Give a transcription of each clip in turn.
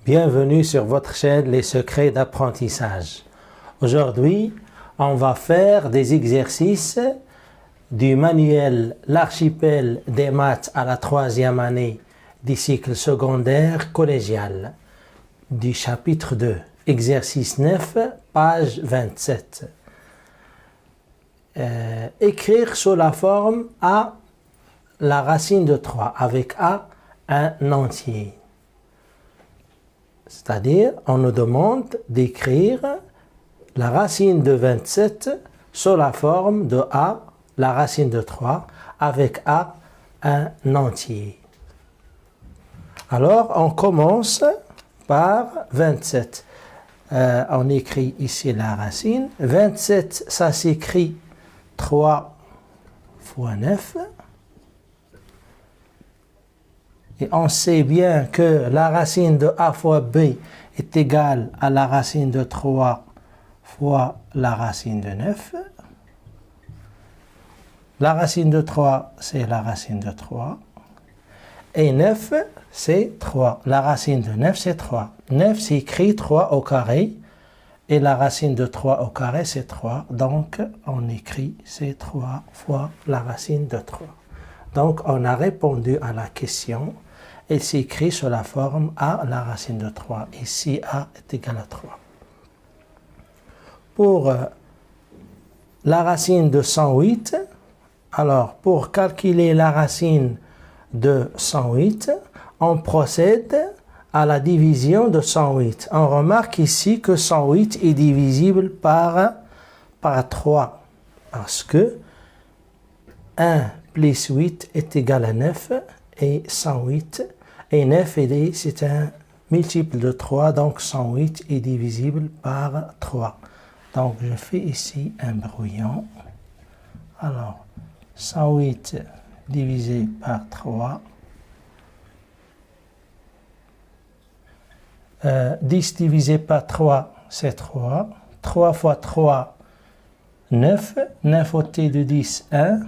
Bienvenue sur votre chaîne Les Secrets d'apprentissage. Aujourd'hui, on va faire des exercices du manuel L'archipel des maths à la 3e année du cycle secondaire collégial du chapitre 2, exercice 9, page 27. Écrire sous la forme A la racine de 3 avec A un entier. C'est-à-dire, on nous demande d'écrire la racine de 27 sous la forme de A, la racine de 3, avec A un entier. Alors, on commence par 27. On écrit ici la racine. 27, ça s'écrit 3 fois 9. Et on sait bien que la racine de A fois B est égale à la racine de 3 fois la racine de 9. La racine de 3, c'est la racine de 3. Et 9, c'est 3. La racine de 9, c'est 3. 9 s'écrit 3 au carré. Et la racine de 3 au carré, c'est 3. Donc, on écrit c'est 3 fois la racine de 3. Donc, on a répondu à la question. Elle s'écrit sous la forme A, la racine de 3. Ici, A est égal à 3. Pour la racine de 108, alors, pour calculer la racine de 108, on procède à la division de 108. On remarque ici que 108 est divisible par 3, parce que 1 plus 8 est égal à 9, et 108, et 9, c'est un multiple de 3, donc 108 est divisible par 3. Donc, je fais ici un brouillon. Alors, 108 divisé par 3. 10 divisé par 3, c'est 3. 3 fois 3, 9. 9 ôté de 10, 1.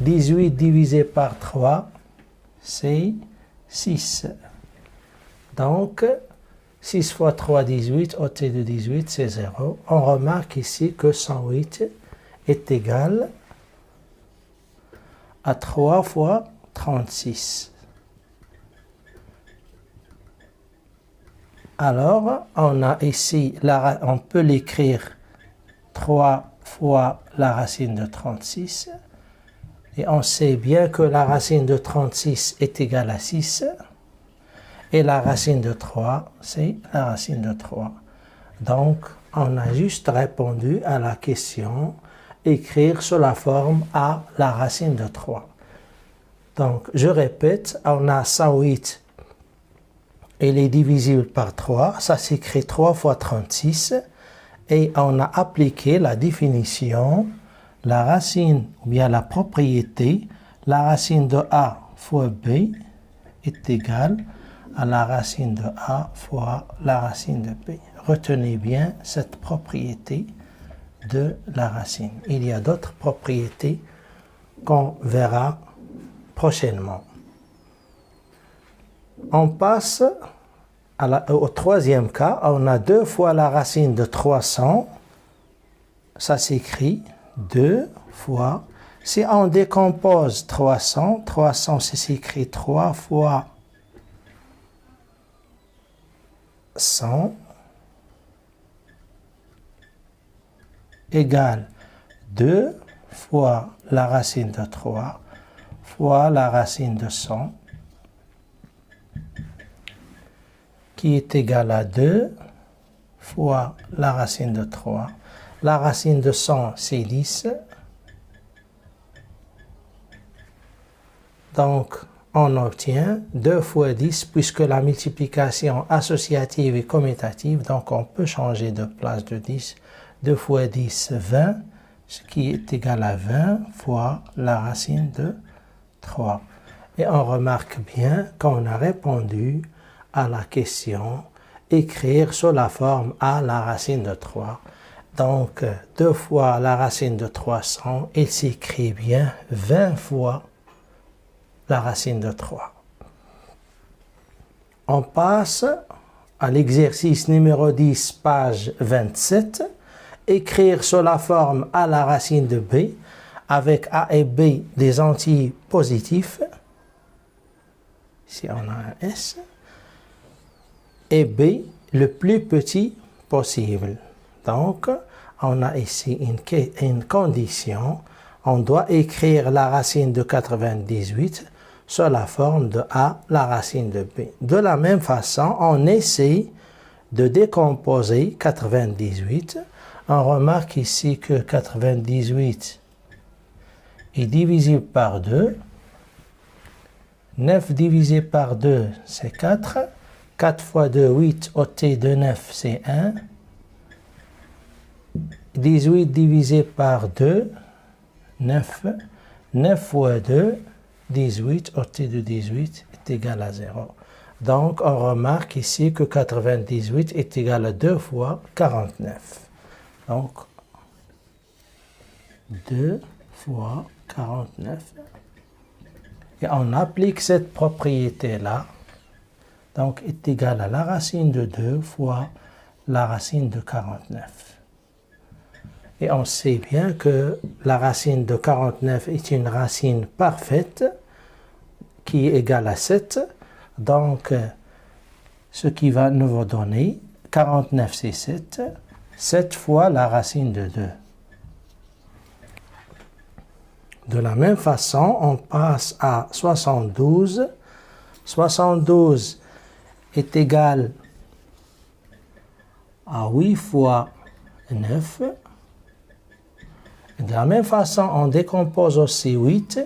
18 divisé par 3, c'est 6. Donc, 6 fois 3, 18, ôté de 18, c'est 0. On remarque ici que 108 est égal à 3 fois 36. Alors, on a ici, on peut l'écrire 3 fois la racine de 36. Et on sait bien que la racine de 36 est égale à 6. Et la racine de 3, c'est la racine de 3. Donc, on a juste répondu à la question écrire sous la forme A la racine de 3. Donc, je répète, on a 108, elle est divisible par 3, ça s'écrit 3 fois 36, et on a appliqué la définition, la racine, ou bien la propriété, la racine de A fois B est égale à la racine de A fois la racine de B. Retenez bien cette propriété de la racine. Il y a d'autres propriétés qu'on verra prochainement. On passe au troisième cas. On a 2 fois la racine de 300. Ça s'écrit 2 fois. Si on décompose 300, 300 s'écrit 3 fois 100 égale 2 fois la racine de 3 fois la racine de 100 qui est égale à 2 fois la racine de 3. La racine de 100, c'est 10. Donc, on obtient 2 fois 10, puisque la multiplication associative et commutative, donc on peut changer de place de 10. 2 fois 10, 20, ce qui est égal à 20 fois la racine de 3. Et on remarque bien qu'on a répondu à la question écrire sous la forme A la racine de 3. Donc, 2 fois la racine de 300, il s'écrit bien 20 fois la racine de 3. On passe à l'exercice numéro 10, page 27. Écrire sous la forme A la racine de B avec A et B des entiers positifs. Ici, on a un S. Et B le plus petit possible. Donc, on a ici une condition. On doit écrire la racine de 98 sous la forme de A la racine de B. De la même façon, on essaie de décomposer 98. On remarque ici que 98 est divisible par 2. 9 divisé par 2, c'est 4. 4 fois 2, 8, ôté de 9, c'est 1. 18 divisé par 2, 9. 9 fois 2, 18, ôté de 18 est égal à 0. Donc, on remarque ici que 98 est égal à 2 fois 49. Donc, 2 fois 49. Et on applique cette propriété-là. Donc, est égal à la racine de 2 fois la racine de 49. Et on sait bien que la racine de 49 est une racine parfaite qui est égale à 7. Donc, ce qui va nous donner 49, c'est 7. 7 fois la racine de 2. De la même façon, on passe à 72. 72 est égal à 8 fois 9. De la même façon, on décompose aussi 8.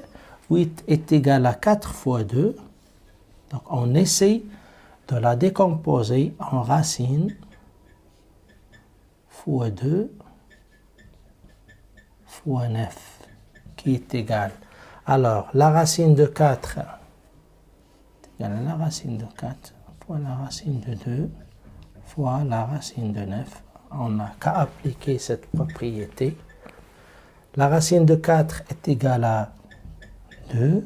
8 est égal à 4 fois 2. Donc, on essaie de la décomposer en racine fois 2 fois 9, qui est égal. Alors, la racine de 4 est égale à la racine de 4 fois la racine de 2 fois la racine de 9. On n'a qu'à appliquer cette propriété. La racine de 4 est égale à 2.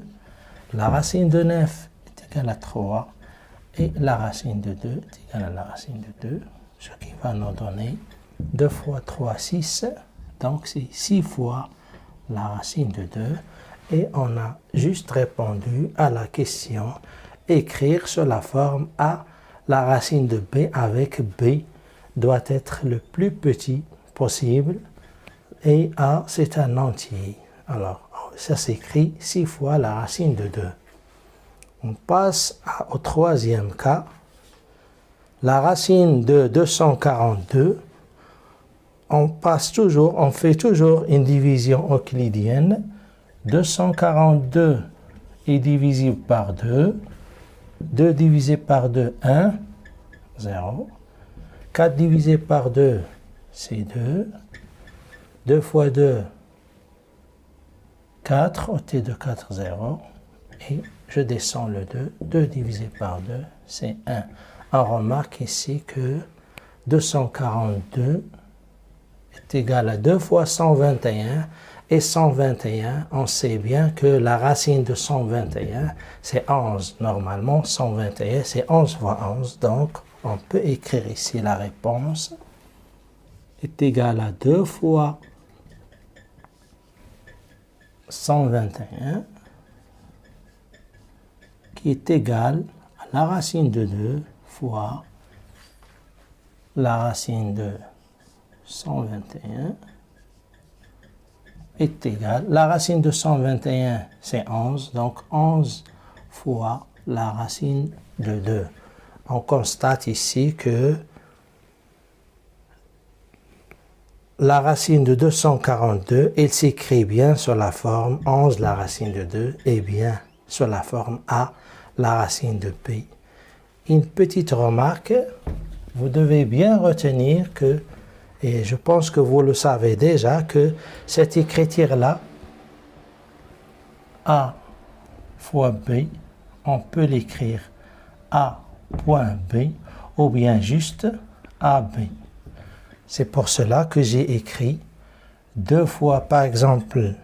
La racine de 9 est égale à 3. Et la racine de 2 est égale à la racine de 2. Ce qui va nous donner 2 fois 3, 6. Donc, c'est 6 fois la racine de 2. Et on a juste répondu à la question écrire sur la forme A la racine de B avec B doit être le plus petit possible. Et A, c'est un entier. Alors, ça s'écrit 6 fois la racine de 2. On passe au troisième cas. La racine de 242, on fait toujours une division euclidienne. 242 est divisible par 2. 2 divisé par 2, 1, 0. 4 divisé par 2, c'est 2. 2 fois 2, 4, ôté de 4, 0. Et je descends le 2. 2 divisé par 2, c'est 1. On remarque ici que 242 est égal à 2 fois 121. Et 121, on sait bien que la racine de 121, c'est 11. Normalement, 121, c'est 11 fois 11. Donc, on peut écrire ici la réponse est égale à 2 fois 121, qui est égal à la racine de 2 fois la racine de 121 est égal. La racine de 121, c'est 11. Donc, 11 fois la racine de 2. On constate ici que la racine de 242, elle s'écrit bien sur la forme 11 la racine de 2 et bien sur la forme A la racine de B. Une petite remarque, vous devez bien retenir que, et je pense que vous le savez déjà, que cette écriture-là, A fois B, on peut l'écrire A point B ou bien juste AB. C'est pour cela que j'ai écrit 2 fois, par exemple,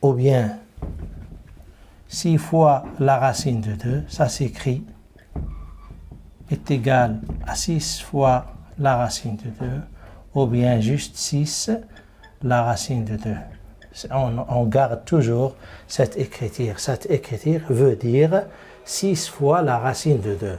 ou bien 6 fois la racine de 2, ça s'écrit, est égal à 6 fois la racine de 2, ou bien juste 6 la racine de 2. On garde toujours cette écriture. Cette écriture veut dire 6 fois la racine de 2.